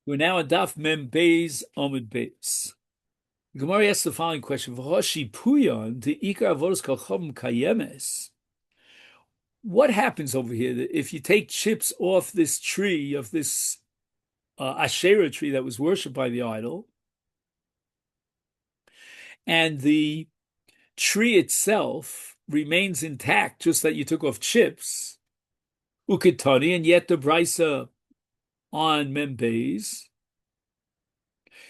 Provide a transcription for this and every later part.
We're now on Daf Mem Beis Omid Beis. The Gemara asks the following question: V'hoshi puyon to ikar avodas kachom kayemes. What happens over here that if you take chips off this tree of this Asherah tree that was worshipped by the idol, and the tree itself remains intact, just that you took off chips, ukitani, and yet the brisa on Mem Beis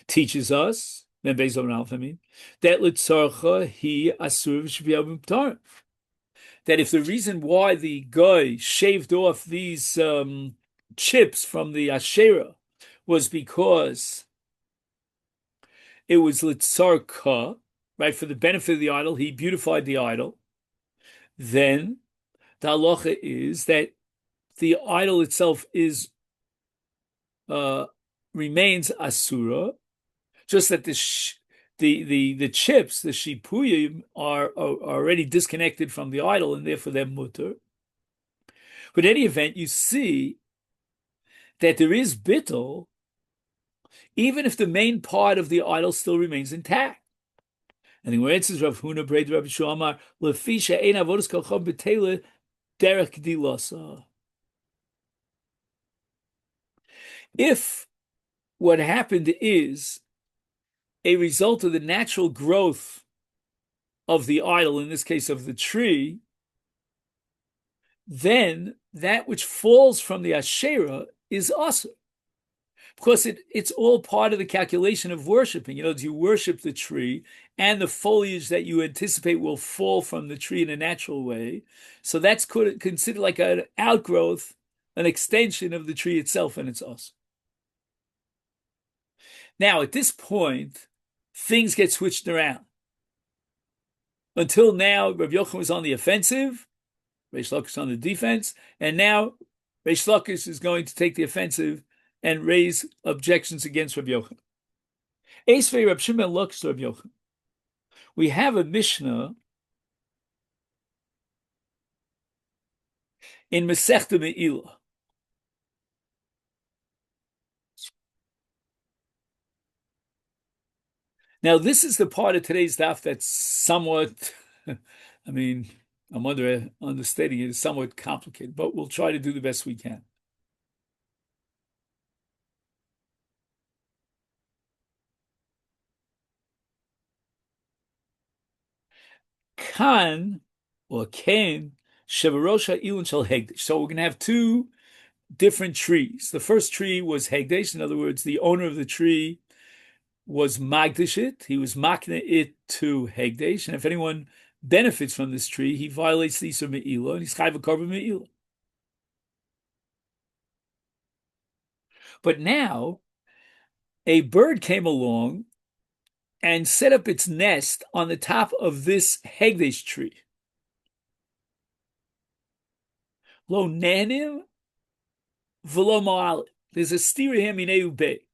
teaches us, Mem Beis Omid Aleph, that litzarcha he asur v'shviyah b'ptarim. That if the reason why the guy shaved off these chips from the Asherah was because it was litzarka, right, for the benefit of the idol, he beautified the idol, then the halacha is that the idol itself is remains asura, just that the chips, the shipuyim, are already disconnected from the idol, and therefore they're mutter. But in any event, you see that there is bittul, even if the main part of the idol still remains intact. And the answers Rav Huna Breid Rabbi Shuamar lefisha ein avodas kachom b'teila derech dilasa. If what happened is a result of the natural growth of the idol, in this case of the tree, then that which falls from the Asherah is asur. Because it's all part of the calculation of worshiping. You worship the tree and the foliage that you anticipate will fall from the tree in a natural way. So that's considered like an outgrowth, an extension of the tree itself, and it's asur. Now, at this point, things get switched around. Until now, Rav Yochanan was on the offensive, Reish Lakish on the defense, and now Reish Lakish is going to take the offensive and raise objections against Rav Yochanan. Eisvei Rav Shimon Lakish Rav Yochanan. We have a Mishnah in Masechet Me'ilah. Now, this is the part of today's daf that's somewhat, I'm understating it, is somewhat complicated, but we'll try to do the best we can. Kan or Ken Shevarosha Ilun Shel Hegdesh. So we're going to have two different trees. The first tree was Hegdesh. In other words, the owner of the tree was Magdashit. He was makna it to Hegdesh. And if anyone benefits from this tree, he violates the Isur Me'ilah, and he's chayv a korban Me'ilah. But now, a bird came along and set up its nest on the top of this Hegdesh tree. Lo nanim v'lo ma'al. There's a stira mineu be.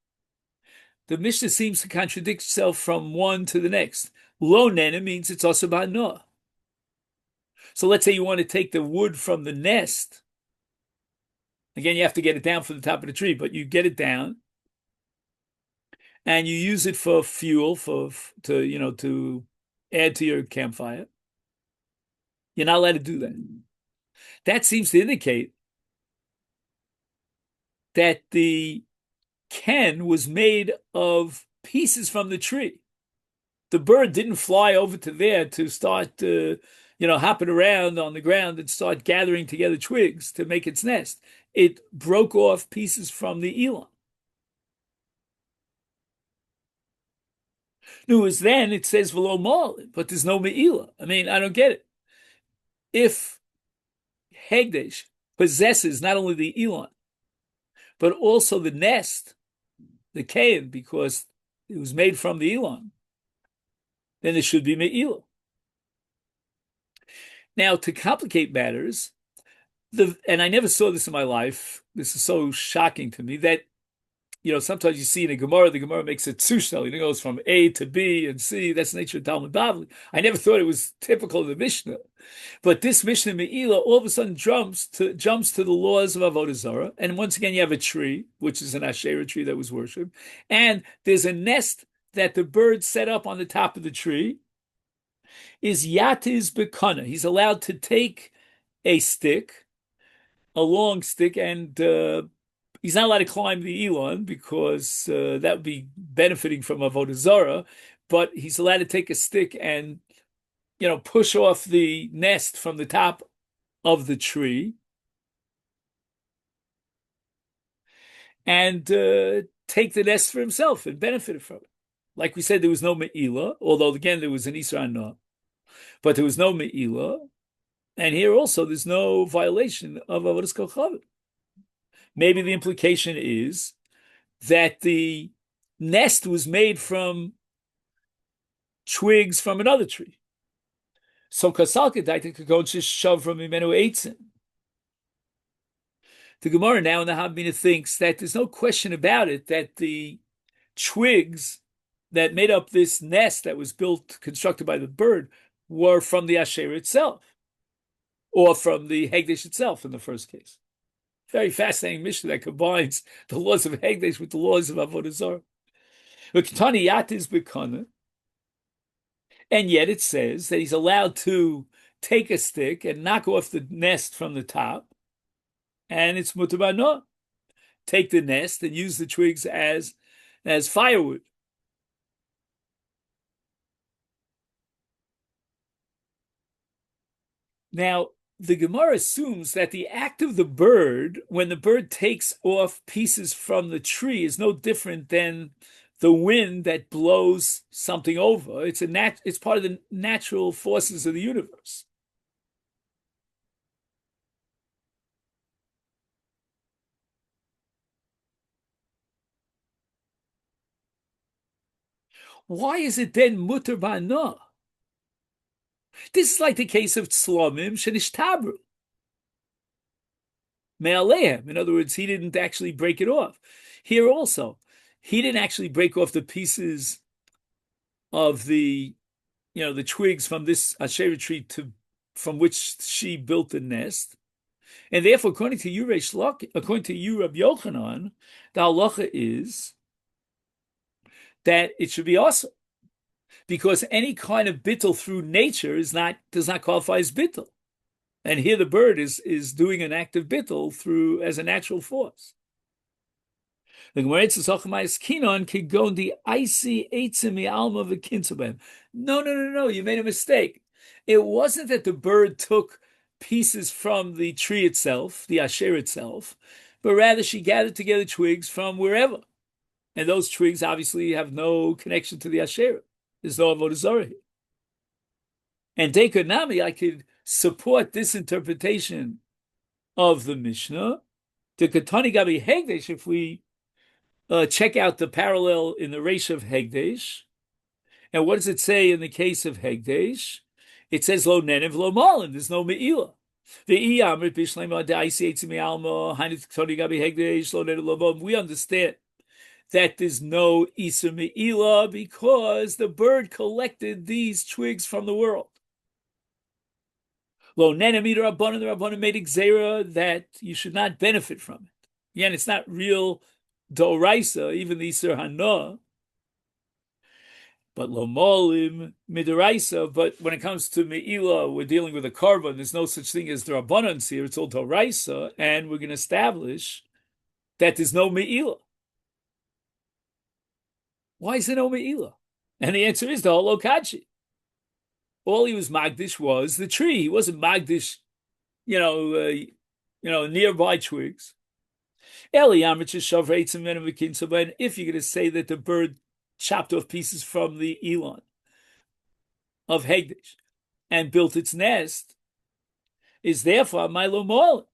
The Mishnah seems to contradict itself from one to the next. Lo nanim means it's also about Noah. So let's say you want to take the wood from the nest. Again, you have to get it down from the top of the tree, but you get it down and you use it for fuel, to add to your campfire. You're not allowed to do that. That seems to indicate that the ken was made of pieces from the tree. The bird didn't fly over to there to start, hopping around on the ground and start gathering together twigs to make its nest. It broke off pieces from the elan. No, as then it says v'lo mal, but there's no me'ilah. I don't get it. If Hegdesh possesses not only the elan, but also the nest, the kain, because it was made from the elan, then there should be me'ilah. Now, to complicate matters, and I never saw this in my life, this is so shocking to me, that sometimes you see in a Gemara, the Gemara makes a tzushtel. It goes from A to B and C. That's the nature of Talmud Bavli. I never thought it was typical of the Mishnah. But this Mishnah Me'ila all of a sudden jumps to the laws of Avoda Zara. And once again, you have a tree, which is an Asherah tree that was worshipped. And there's a nest that the bird set up on the top of the tree. Is Yatiz Bekana. He's allowed to take a stick, a long stick, and he's not allowed to climb the Elon because that would be benefiting from Avodah Zara, but he's allowed to take a stick and, push off the nest from the top of the tree and take the nest for himself and benefit from it. Like we said, there was no Me'ila, although again there was an Isra Anah, but there was no Me'ila. And here also there's no violation of Avodas Kochavim. Maybe the implication is that the nest was made from twigs from another tree. So kasalka could go just shove from imenu eitzim. The Gemara now in the Havmina thinks that there's no question about it that the twigs that made up this nest that was constructed by the bird, were from the Asherah itself, or from the Hegdesh itself in the first case. Very fascinating Mishnah that combines the laws of Hegdesh with the laws of Avodah Zarah. And yet it says that he's allowed to take a stick and knock off the nest from the top, and it's mutabano. Take the nest and use the twigs as firewood. Now, the Gemara assumes that the act of the bird, when the bird takes off pieces from the tree, is no different than the wind that blows something over. It's part of the natural forces of the universe. Why is it then mutar ba'ana? This is like the case of tzlomim shenishtabru me'alehem. In other words, he didn't actually break it off. Here also, he didn't actually break off the pieces of the twigs from this Asherah tree from which she built the nest. And therefore, according to Rabbi Yochanan, the halacha is that it should be awesome, because any kind of bittul through nature does not qualify as bittul. And here the bird is doing an act of bittul as a natural force. The Gemara says, No, you made a mistake. It wasn't that the bird took pieces from the tree itself, the asher itself, but rather she gathered together twigs from wherever. And those twigs obviously have no connection to the asher. There's no Avodah Zarah here. And Dekonami, I could support this interpretation of the Mishnah. The Katani Gabi Hegdesh, if we check out the parallel in the Reish of Hegdesh. And what does it say in the case of Hegdesh? It says, Lo Nenev, Lo Malin, there's no Me'ila. We understand that there's no Isur Me'ila because the bird collected these twigs from the world. Lo Nenev Rabbanan, the Rabbanan made Xera that you should not benefit from it. Again, it's not real Doraisa, even the Isur Hana, but Lo Molim Midoraisa. But when it comes to Me'ila, we're dealing with a carbon. There's no such thing as the Rabbanan here. It's all Doraisa, and we're going to establish that there's no Me'ila. Why is there no Me'ila? And the answer is the Holokachi. All he was Magdish was the tree. He wasn't Magdish, nearby twigs. And if you're going to say that the bird chopped off pieces from the Elon of Hegdish and built its nest, is therefore Milo Moel.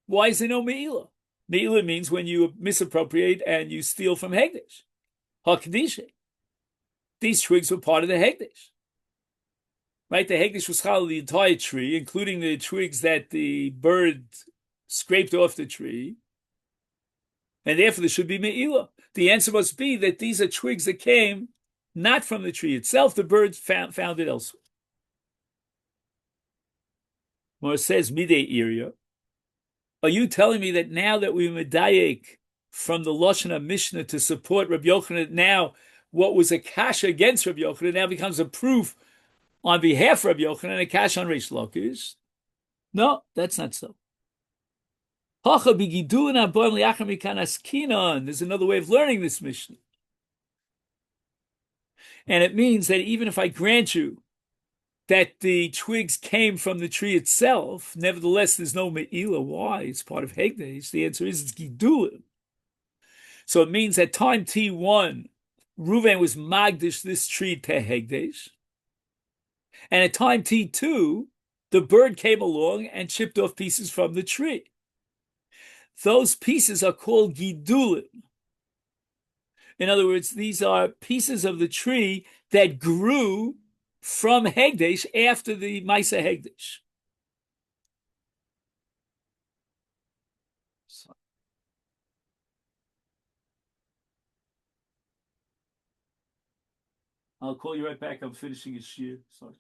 Why is there no Me'ila? Me'ila means when you misappropriate and you steal from Hegdish. HaKadisha. These twigs were part of the Hegdish. Right? The Hegdish was the entire tree, including the twigs that the bird scraped off the tree. and therefore there should be me'ilah. The answer must be that these are twigs that came not from the tree itself. The birds found it elsewhere. Or it says midei area. Are you telling me that now that we medayek from the Lashon Mishnah to support Rabbi Yochanan, now what was a kasha against Rabbi Yochanan now becomes a proof on behalf of Rabbi Yochanan, a kasha on Reish Lakish? No, that's not so. There's another way of learning this Mishnah. And it means that even if I grant you that the twigs came from the tree itself, nevertheless, there's no me'ilah. Why? It's part of Hegdesh. The answer is it's Gidulim. So it means at time T1, Reuven was Magdish this tree to Hegdesh. And at time T2, the bird came along and chipped off pieces from the tree. Those pieces are called Gidulim. In other words, these are pieces of the tree that grew from Hegdesh after the Maisa Hegdesh. I'll call you right back. I'm finishing a shir. Sorry.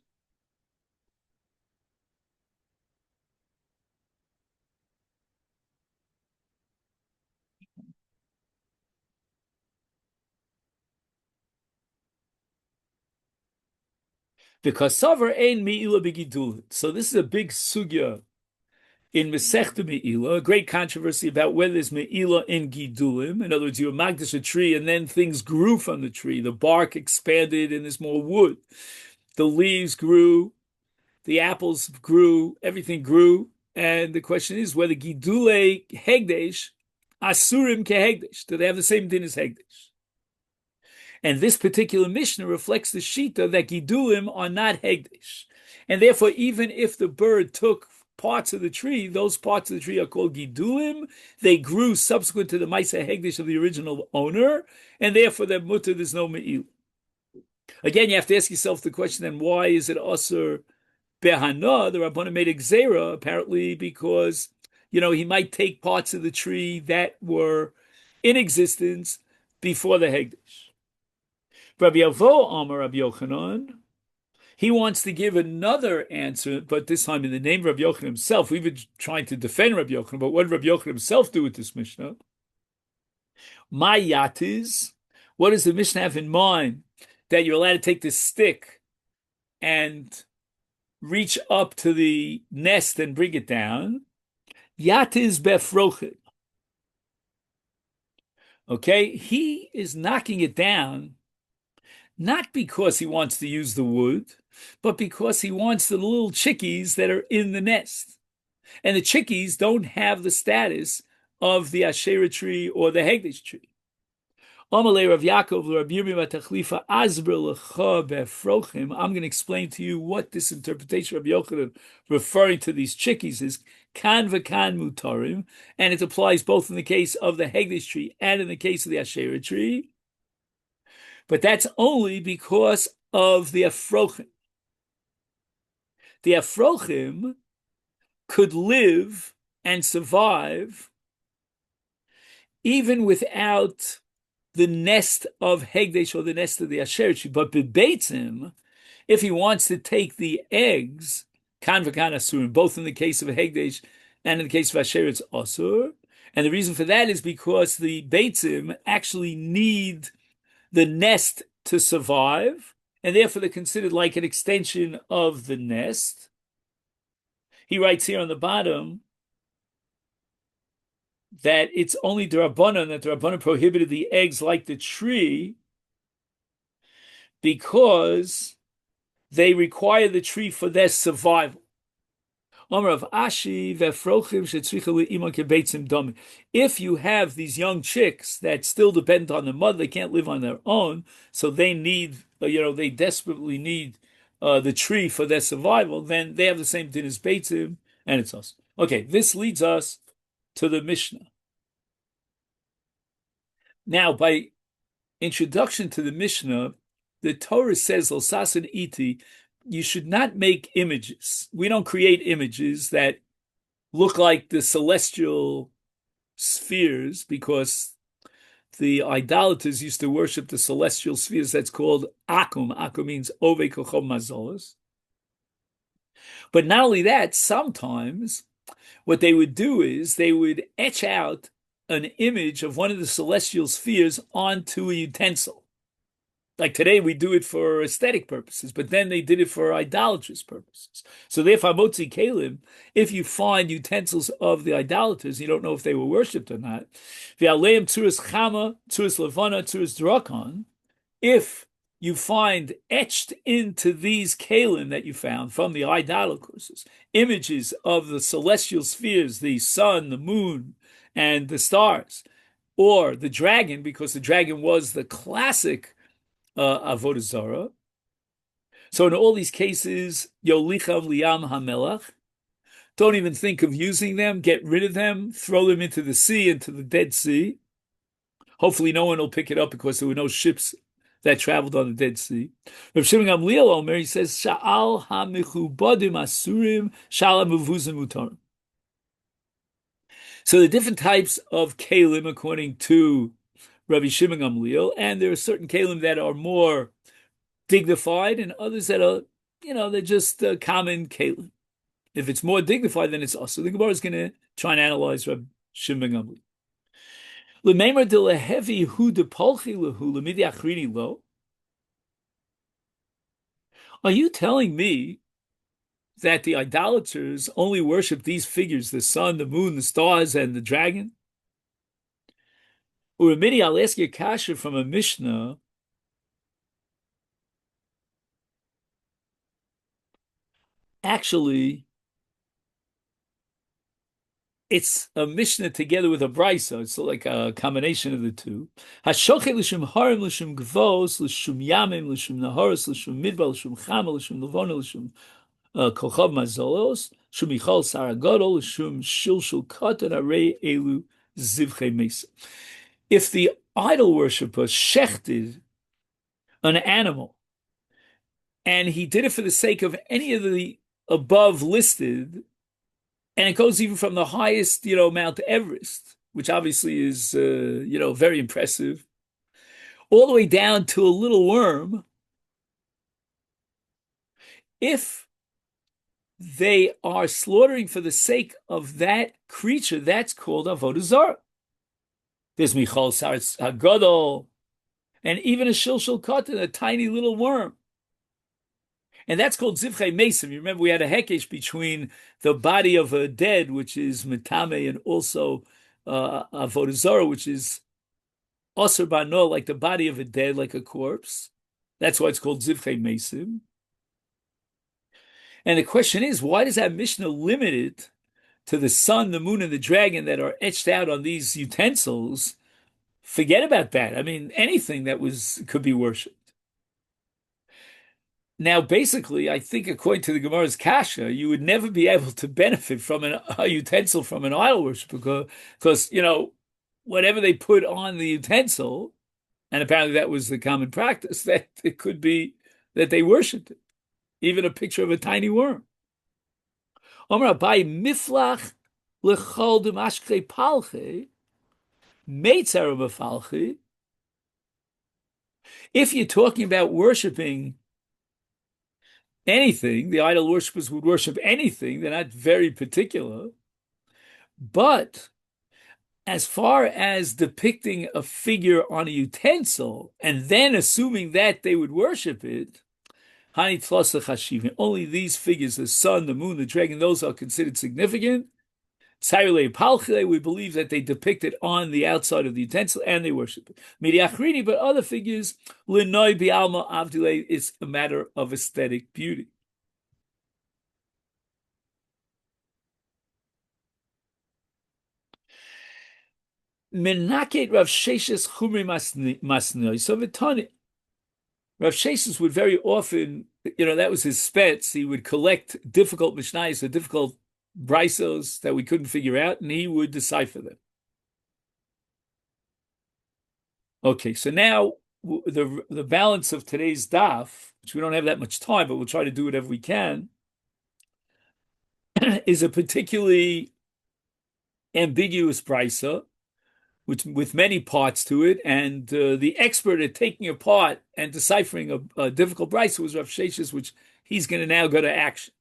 Because Savar ein Me'ilah begidul. So this is a big sugya in Masechet Me'ilah, a great controversy about whether there's Me'ilah in Gidulim. In other words, you magdish a tree and then things grew from the tree. The bark expanded and there's more wood. The leaves grew, the apples grew, everything grew. And the question is whether Gidule Hegdesh, Asurim ke Hegdesh, do they have the same din as Hegdesh? And this particular Mishnah reflects the Shita that Gidulim are not Hegdesh. And therefore, even if the bird took parts of the tree, those parts of the tree are called Gidulim. They grew subsequent to the Maisa Hegdesh of the original owner, and therefore their mutter, there's no Me'il. Again, you have to ask yourself the question, then why is it Asur Behana? The Rabbanan made a Gzera, apparently because, he might take parts of the tree that were in existence before the Hegdesh. Rabbi Avoda Amar Rabbi Yochanan, he wants to give another answer, but this time in the name of Rabbi Yochanan himself. We've been trying to defend Rabbi Yochanan, but what did Rabbi Yochanan himself do with this Mishnah? My yatiz, what does the Mishnah have in mind? That you're allowed to take this stick and reach up to the nest and bring it down. Yatiz befrochin. Okay, he is knocking it down not because he wants to use the wood, but because he wants the little chickies that are in the nest. And the chickies don't have the status of the Asherah tree or the Hegdesh tree. I'm going to explain to you what this interpretation of Yochanan referring to these chickies is. Kan v'kan mutarim, and it applies both in the case of the Hegdesh tree and in the case of the Asherah tree. But that's only because of the Afrochim. The Afrochim could live and survive even without the nest of Hegdesh or the nest of the Asherah tree. But Bebeitzim, if he wants to take the eggs, Kan v'kan Asurim, both in the case of Hegdesh and in the case of Asherah, it's Asur. And the reason for that is because the Beitzim actually need the nest to survive, and therefore they're considered like an extension of the nest. He writes here on the bottom that it's only D'Rabbanan, that D'Rabbanan prohibited the eggs like the tree because they require the tree for their survival. If you have these young chicks that still depend on their mother, they can't live on their own, so they need, they desperately need the tree for their survival, then they have the same din as beitzim, and it's us. Okay, this leads us to the Mishnah. Now, by introduction to the Mishnah, the Torah says, L'sasin iti, you should not make images. We don't create images that look like the celestial spheres because the idolaters used to worship the celestial spheres. That's called Akum. Akum means Ove Kochom Mazolos. But not only that, sometimes what they would do is they would etch out an image of one of the celestial spheres onto a utensil. Like today, we do it for aesthetic purposes, but then they did it for idolatrous purposes. So therefore, Motzi Kalim, if you find utensils of the idolaters, you don't know if they were worshipped or not. V'aleim tzuras chama, tzuras levana, tzuras drakon. If you find etched into these kalim that you found from the idolaters images of the celestial spheres, the sun, the moon, and the stars, or the dragon, because the dragon was the classic Avoda Zara. So in all these cases, Yolicham Liam Hamelach, don't even think of using them, get rid of them, throw them into the sea, into the Dead Sea. Hopefully no one will pick it up because there were no ships that traveled on the Dead Sea. Rav Shimon Gamliel Omer, he says, Sha'al ha'mechubadim asurim, sha'al ha'mevuzim mutarim. So the different types of kalim, according to Rabbi Shimon Gamliel, and there are certain kalim that are more dignified and others that are, they're just common kalim. If it's more dignified, then it's also. The Gemara is going to try and analyze Rabbi Shimon Gamliel. L'meimer de lehevi hu de polchi lehu lemidi achrini lo. Are you telling me that the idolaters only worship these figures, the sun, the moon, the stars, and the dragon? Uramidi, I'll ask you a kasha from a Mishnah. Actually, it's a Mishnah together with a Brisa. It's like a combination of the two. Hashochet l'shum harim l'shum gvos l'shum yamim l'shum nahoros l'shum midbar l'shum chama l'shum levona l'shum kochav mazolos l'shum michal saragodol l'shum shilshul katan arei elu zivchei mesa. If the idol worshiper shechted an animal and he did it for the sake of any of the above listed, and it goes even from the highest, Mount Everest, which obviously is, very impressive, all the way down to a little worm. If they are slaughtering for the sake of that creature, that's called Avoda Zara. There's Michal Saras Hagadol, and even a Shilshul Katan, a tiny little worm. And that's called Zivchei Mesim. You remember we had a hekesh between the body of a dead, which is Metame, and also Avodah Zarah, which is Osir Bano, like the body of a dead, like a corpse. That's why it's called Zivchei Mesim. And the question is, why does that Mishnah limit it to the sun, the moon, and the dragon that are etched out on these utensils? Forget about that. I mean, anything that could be worshipped. Now, basically, I think according to the Gemara's Kasha, you would never be able to benefit from a utensil from an idol worship because, whatever they put on the utensil, and apparently that was the common practice, that it could be that they worshipped it. Even a picture of a tiny worm. Omer Abai miflach lechol demashkei palche meitzar b'falche. If you're talking about worshiping anything, the idol worshippers would worship anything. They're not very particular. But as far as depicting a figure on a utensil and then assuming that they would worship it, only these figures, the sun, the moon, the dragon, those are considered significant. We believe that they depict it on the outside of the utensil and they worship it. But other figures, it's a matter of aesthetic beauty. Menaket Rav Sheshes Chumri Masnoi. So Vitani, Rav Sheshes would very often, that was his spets. He would collect difficult mishnayos or difficult brisos that we couldn't figure out, and he would decipher them. Okay, so now the balance of today's daf, which we don't have that much time, but we'll try to do whatever we can, is a particularly ambiguous brisa. with many parts to it, and the expert at taking apart and deciphering a difficult brisa was Rav Sheshes, which he's going to now go to action.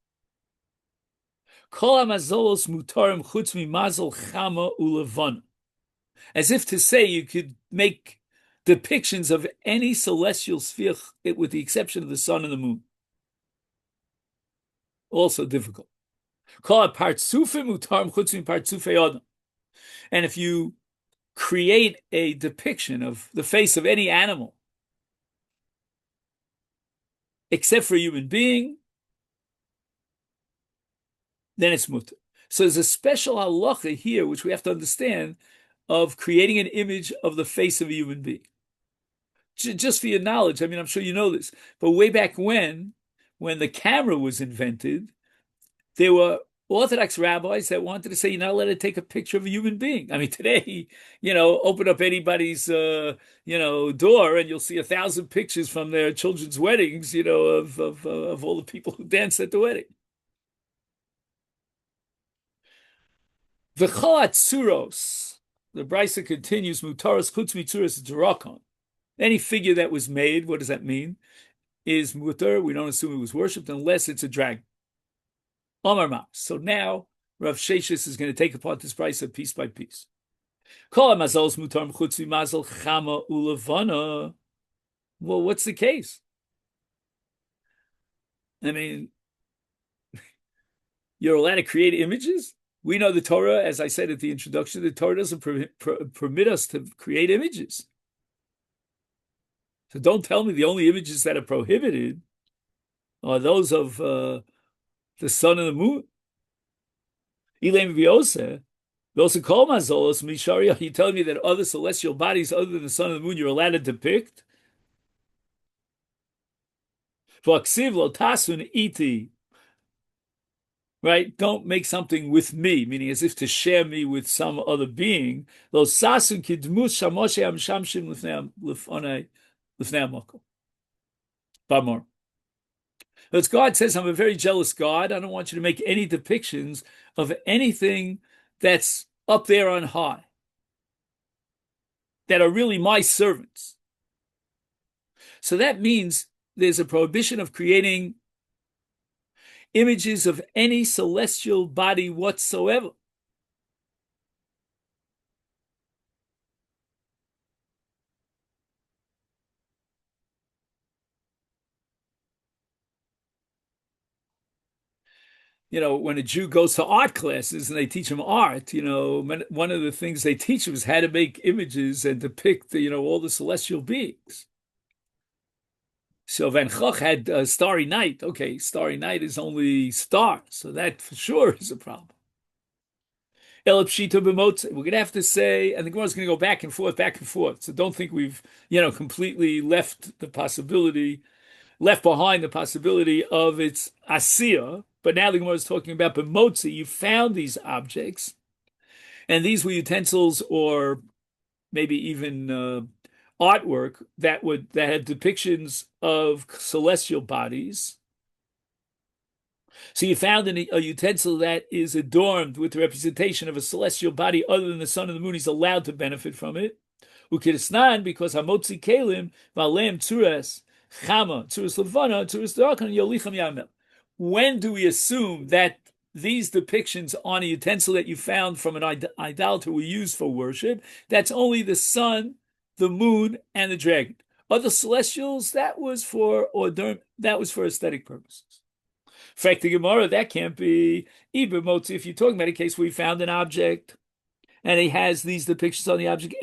Kol hamazolos mutarim chutz mimazal chama ulevana. As if to say you could make depictions of any celestial sphere with the exception of the sun and the moon. Also difficult. Kol partsufim mutarim chutz mipartsufei adam. And if you create a depiction of the face of any animal, except for a human being, then it's mutter. So there's a special halacha here, which we have to understand, of creating an image of the face of a human being. Just for your knowledge, I mean, I'm sure you know this, but way back when the camera was invented, there were Orthodox rabbis that wanted to say you're not allowed to take a picture of a human being. I mean, today, open up anybody's, door and you'll see 1,000 pictures from their children's weddings, of all the people who danced at the wedding. V'chol atzuros, the Brisa continues, mutaros chutz mitzuros drakon. Any figure that was made, what does that mean? Is mutar. We don't assume it was worshipped unless it's a dragon. Omar Ma. So now Rav Sheshes is going to take apart this Brisa piece by piece. Kol hamazolos mutarim chutz mimazal chama ulevana. Well, what's the case? I mean, you're allowed to create images? We know the Torah, as I said at the introduction, the Torah doesn't permit us to create images. So don't tell me the only images that are prohibited are those of the sun and the moon. Elaim v'yoseh, v'oseh kol mazolos misharia. You telling me that other celestial bodies other than the sun and the moon you're allowed to depict? V'aksiv lo tasun iti. Right? Don't make something with me, meaning as if to share me with some other being. Lo sasun kidmus shamoshe amshamshim lifnei amakom. Bamor. As God says, I'm a very jealous God. I don't want you to make any depictions of anything that's up there on high, that are really my servants. So that means there's a prohibition of creating images of any celestial body whatsoever. When a Jew goes to art classes and they teach him art, one of the things they teach him is how to make images and depict, all the celestial beings. So Van Gogh had Starry Night. Okay, Starry Night is only stars, so that for sure is a problem. We're going to have to say, and the Gemara is going to go back and forth. So don't think we've, completely left behind the possibility of its asiya. But now the Gemara is talking about b'motzi. You found these objects, and these were utensils or maybe even artwork that had depictions of celestial bodies. So you found a utensil that is adorned with the representation of a celestial body other than the sun and the moon. He's allowed to benefit from it. Ukidisnan, because hamotzi kelim v'aleim tzuras chama tzuras levana tzuras darakan yolicham yamel. When do we assume that these depictions on a utensil that you found from an idolater were used for worship? That's only the sun, the moon, and the dragon. Other celestials, that was for aesthetic purposes. Fact the Gemara, that can't be Ibr. If you're talking about a case where we found an object and he has these depictions on the object,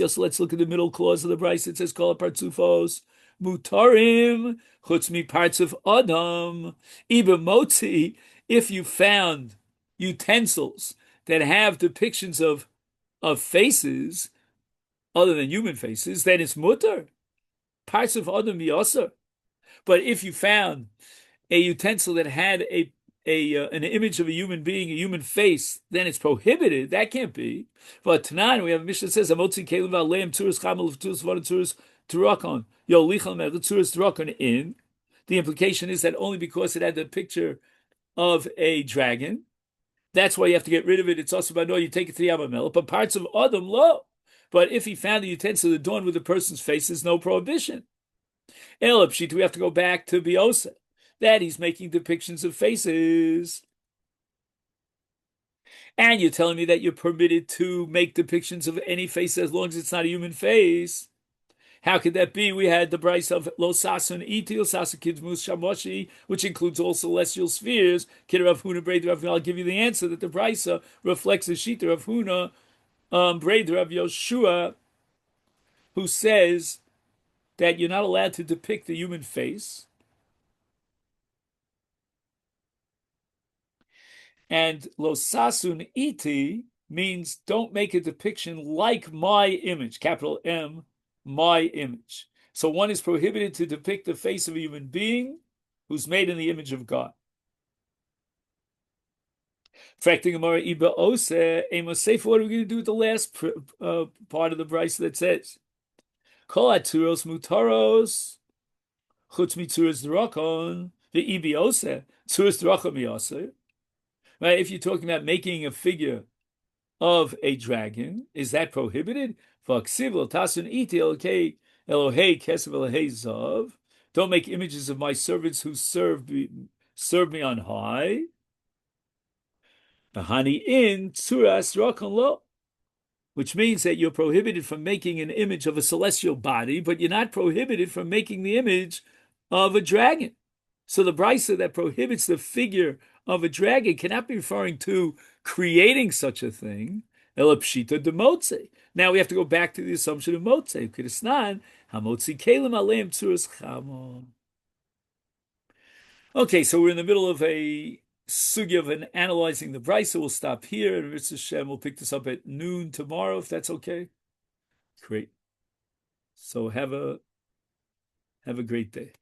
so let's look at the middle clause of the Bryce. It says, Kol partzufos mutarim chutz mi parts of adam. Ibr. If you found utensils that have depictions of faces other than human faces, then it's mutar. Parts of adam yosser. But if you found a utensil that had an image of a human being, a human face, then it's prohibited. That can't be. But Tanan, we have a mission that says, "Amotzi kelim v'aleim tzuras chamel v'tzuras v'ada tzuras turakon yolichal me'ad tzuras turakon in." The implication is that only because it had the picture of a dragon, that's why you have to get rid of it. It's also about no, you take it to the Yamamel. But parts of Adam, lo. But if he found the utensil adorned with a person's face, there's no prohibition. Elapshit, we have to go back to Biosa. That he's making depictions of faces. And you're telling me that you're permitted to make depictions of any face as long as it's not a human face. How could that be? We had the Bryce of Lo Sasun Itil Sasu Kidmus Shamoshi, which includes all celestial spheres. Kid Rav Huna Braid Rav. I'll give you the answer that the Bryce reflects the Shita of Huna Braid Rav Yoshua, who says that you're not allowed to depict the human face. And Lo Sasun Iti means don't make a depiction like my image, capital M, my image. So one is prohibited to depict the face of a human being who's made in the image of God. What are we going to do with the last part of the Bryce that says, Kol aturos mutaros chutz mitzuras drakon ve'ibiose tzuras drakon miyaser. Right? If you're talking about making a figure of a dragon, is that prohibited? Don't make images of my servants who serve me on high. Which means that you're prohibited from making an image of a celestial body, but you're not prohibited from making the image of a dragon. So the brisa that prohibits the figure of a dragon cannot be referring to creating such a thing. Elapshita de motze. Now we have to go back to the assumption of motze. Kidisnan hamotzi kelim aleim tzuras chamon. Okay, so we're in the middle of a sugya of analyzing the brisa. We'll stop here, and Mr. Shem will pick this up at noon tomorrow, if that's okay. Great. So have a great day.